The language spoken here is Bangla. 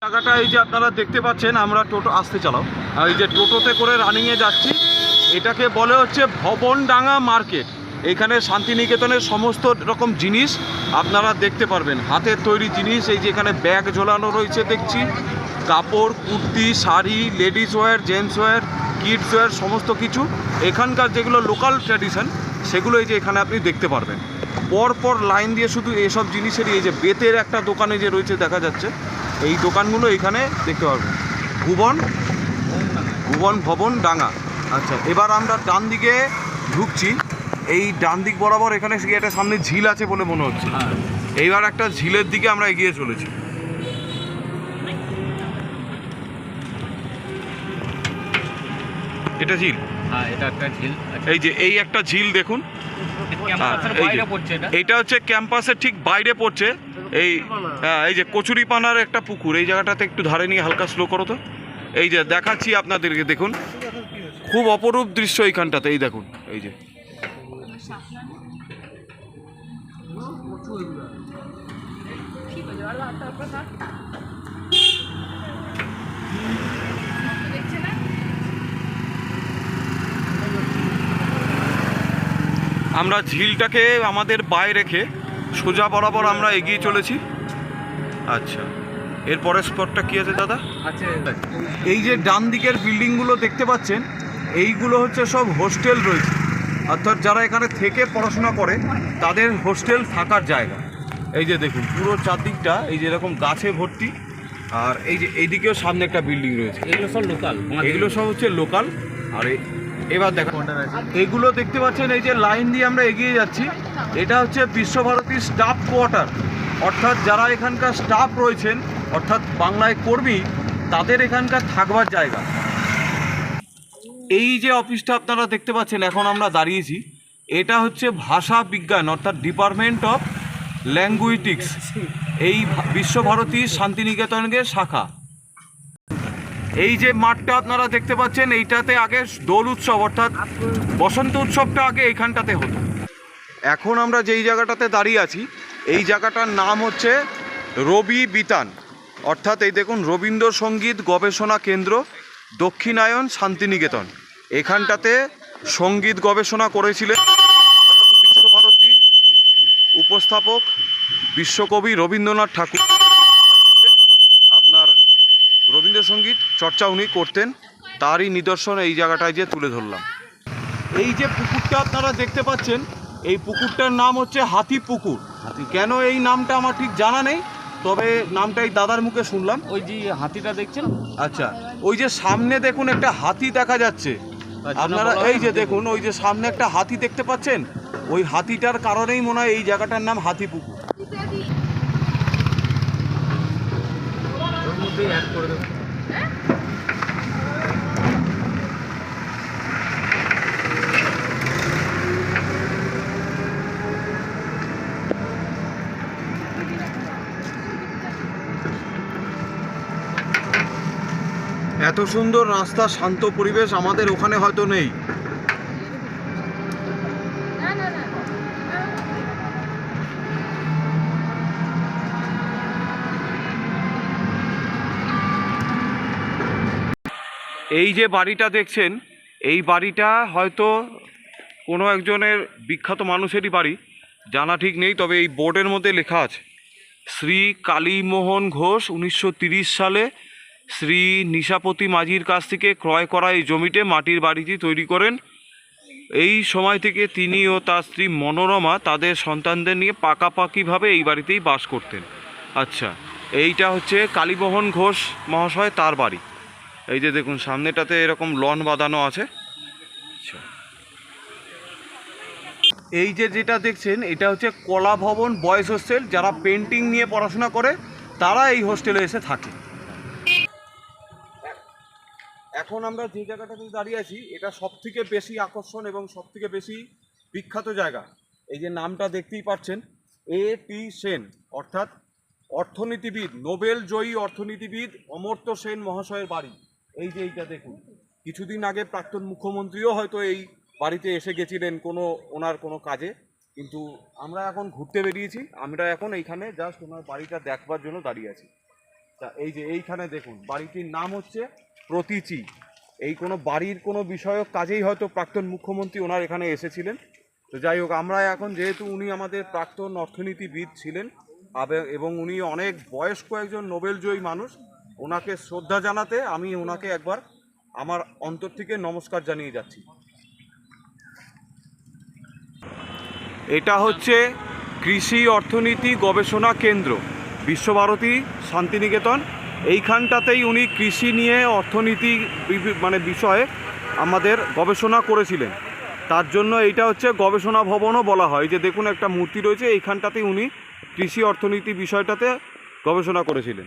জায়গাটা এই যে আপনারা দেখতে পাচ্ছেন, আমরা টোটো আসতে চালাও, আর এই যে টোটোতে করে রানিংয়ে যাচ্ছি, এটাকে বলে হচ্ছে ভবনডাঙ্গা মার্কেট। এইখানে শান্তিনিকেতনের সমস্ত রকম জিনিস আপনারা দেখতে পারবেন, হাতের তৈরি জিনিস। এই যে এখানে ব্যাগ ঝোলানো রয়েছে দেখছি, কাপড়, kurti, sari, ladies wear, gents wear, kids wear, সমস্ত কিছু এখানকার যেগুলো লোকাল ট্র্যাডিশন সেগুলো এই যে এখানে আপনি দেখতে পারবেন। পরপর লাইন দিয়ে শুধু এসব জিনিসেরই, এই যে বেতের একটা দোকানে যে রয়েছে দেখা যাচ্ছে, এই দোকানগুলো এখানে দেখতে পারবেন। ভুবন ভবন ডাঙ্গা। আচ্ছা, এবার আমরা ডান দিকে ঢুকছি। এই ডান দিক বরাবর এখানে একটা সামনে ঝিল আছে বলে মনে হচ্ছে। এইবার একটা ঝিলের দিকে আমরা এগিয়ে চলেছি। এটা ঝিল, হ্যাঁ এটা একটা ঝিল। এই যে এই একটা ঝিল দেখুন, এইটা হচ্ছে ক্যাম্পাসের ঠিক বাইরে পড়ছে। এই হ্যাঁ, এই যে কচুরিপানার একটা পুকুর, এই জায়গাটাতে একটু ধারে নিয়ে হালকা স্লো করো তো। এই যে দেখাচ্ছি আপনাদেরকে, দেখুন খুব অপরূপ দৃশ্য এইখানটাতে। এই দেখুন, এই যে আমরা ঝিলটাকে আমাদের বায়ে রেখে সোজা বরাবর আমরা এগিয়ে চলেছি। আচ্ছা, এরপরের স্পটটা কী আছে দাদা? এই যে ডান দিকের বিল্ডিংগুলো দেখতে পাচ্ছেন, এইগুলো হচ্ছে সব হোস্টেল রয়েছে, অর্থাৎ যারা এখানে থেকে পড়াশোনা করে তাদের হোস্টেল থাকার জায়গা। এই যে দেখুন পুরো চারদিকটা এই যে এরকম গাছে ভর্তি, আর এই যে এইদিকেও সামনে একটা বিল্ডিং রয়েছে। এগুলো সব লোকাল, এগুলো সব হচ্ছে লোকাল। আর এবার দেখা এগুলো দেখতে পাচ্ছেন, এই যে লাইন দিয়ে আমরা এগিয়ে যাচ্ছি, এটা হচ্ছে বিশ্বভারতী স্টাফ কোয়ার্টার, অর্থাৎ যারা এখানকার স্টাফ রয়েছেন, অর্থাৎ বাংলায় কর্মী, তাদের এখানকার থাকবার জায়গা। এই যে অফিসটা আপনারা দেখতে পাচ্ছেন এখন আমরা দাঁড়িয়েছি, এটা হচ্ছে ভাষা বিজ্ঞান অর্থাৎ ডিপার্টমেন্ট অফ ল্যাঙ্গুইস্টিক্স, এই বিশ্বভারতী শান্তিনিকেতনের শাখা। এই যে মাঠটা আপনারা দেখতে পাচ্ছেন, এইটাতে আগে দোল উৎসব অর্থাৎ বসন্ত উৎসবটা আগে এইখানটাতে হতো। এখন আমরা যেই জায়গাটাতে দাঁড়িয়ে আছি, এই জায়গাটার নাম হচ্ছে রবি বিতান, অর্থাৎ এই দেখুন রবীন্দ্রসঙ্গীত গবেষণা কেন্দ্র দক্ষিণায়ন শান্তিনিকেতন। এখানটাতে সঙ্গীত গবেষণা করেছিলেন বিশ্বভারতী উপস্থাপক বিশ্বকবি রবীন্দ্রনাথ ঠাকুর। আপনার রবীন্দ্রসঙ্গীত চর্চা উনি করতেন, তারই নিদর্শন এই জায়গাটায় যে তুলে ধরলাম। এই যে পুকুরটা আপনারা দেখতে পাচ্ছেন, এই পুকুরটার নাম হচ্ছে হাতি পুকুর। কেন এই নামটা আমার ঠিক জানা নেই, তবে নামটা এই দাদার মুখে শুনলাম। ওই যে হাতিটা দেখছেন, আচ্ছা, ওই যে সামনে দেখুন একটা হাতি দেখা যাচ্ছে আপনারা, এই যে দেখুন ওই যে সামনে একটা হাতি দেখতে পাচ্ছেন, ওই হাতিটার কারণেই মনে হয় এই জায়গাটার নাম হাতি পুকুর। এত সুন্দর রাস্তা, শান্ত পরিবেশ আমাদের ওখানে হয়তো নেই। এই যে বাড়িটা দেখছেন, এই বাড়িটা হয়তো কোনো একজনের বিখ্যাত মানুষেরই বাড়ি, জানা ঠিক নেই, তবে এই বোর্ডের মধ্যে লেখা আছে শ্রী কালীমোহন ঘোষ 1930 সালে শ্রী নিশাপতি মাঝির কাছ থেকে ক্রয় করা এই জমিতে মাটির বাড়িটি তৈরি করেন। এই সময় থেকে তিনি ও তার স্ত্রী মনোরমা তাদের সন্তানদের নিয়ে পাকাপাকিভাবে এই বাড়িতেই বাস করতেন। আচ্ছা, এইটা হচ্ছে কালীমোহন ঘোষ মহাশয় তার বাড়ি। এই যে দেখুন সামনেটাতে এরকম লন বাঁধানো আছে। আচ্ছা, এই যে যেটা দেখছেন, এটা হচ্ছে কলা ভবন বয়েজ হোস্টেল। যারা পেন্টিং নিয়ে পড়াশোনা করে তারা এই হোস্টেলে এসে থাকে। এখন আমরা যে জায়গাটাতে দাঁড়িয়ে আছি, এটা সবথেকে বেশি আকর্ষণ এবং সবথেকে বেশি বিখ্যাত জায়গা। এই যে নামটা দেখতেই পাচ্ছেন, A.T. সেন, অর্থাৎ অর্থনীতিবিদ, নোবেল জয়ী অর্থনীতিবিদ অমর্ত্য সেন মহাশয়ের বাড়ি। এই যে এইটা দেখুন, কিছুদিন আগে প্রাক্তন মুখ্যমন্ত্রীও হয়তো এই বাড়িতে এসে গেছিলেন ওনার কোনো কাজে। কিন্তু আমরা এখন ঘুরতে বেরিয়েছি, আমরা এখন এইখানে জাস্ট ওনার বাড়িটা দেখবার জন্য দাঁড়িয়ে আছি। তা এই যে এইখানে দেখুন বাড়িটির নাম হচ্ছে প্রতীচি। এই কোনো বাড়ির কোনো বিষয়ক কাজেই হয়তো প্রাক্তন মুখ্যমন্ত্রী ওনার এখানে এসেছিলেন। তো যাই হোক, আমরা এখন যেহেতু উনি আমাদের প্রাক্তন অর্থনীতিবিদ ছিলেন এবং উনি অনেক বয়স্ক একজন নোবেলজয়ী মানুষ, ওনাকে শ্রদ্ধা জানাতে আমি ওনাকে একবার আমার অন্তর থেকে নমস্কার জানিয়ে যাচ্ছি। এটা হচ্ছে কৃষি অর্থনীতি গবেষণা কেন্দ্র, বিশ্বভারতী শান্তিনিকেতন। এইখানটাতেই উনি কৃষি নিয়ে অর্থনীতি বিষয়ে আমাদের গবেষণা করেছিলেন। তার জন্য এইটা হচ্ছে গবেষণা ভবনও বলা হয়। যে দেখুন একটা মূর্তি রয়েছে, এইখানটাতেই উনি কৃষি অর্থনীতি বিষয়টাতে গবেষণা করেছিলেন।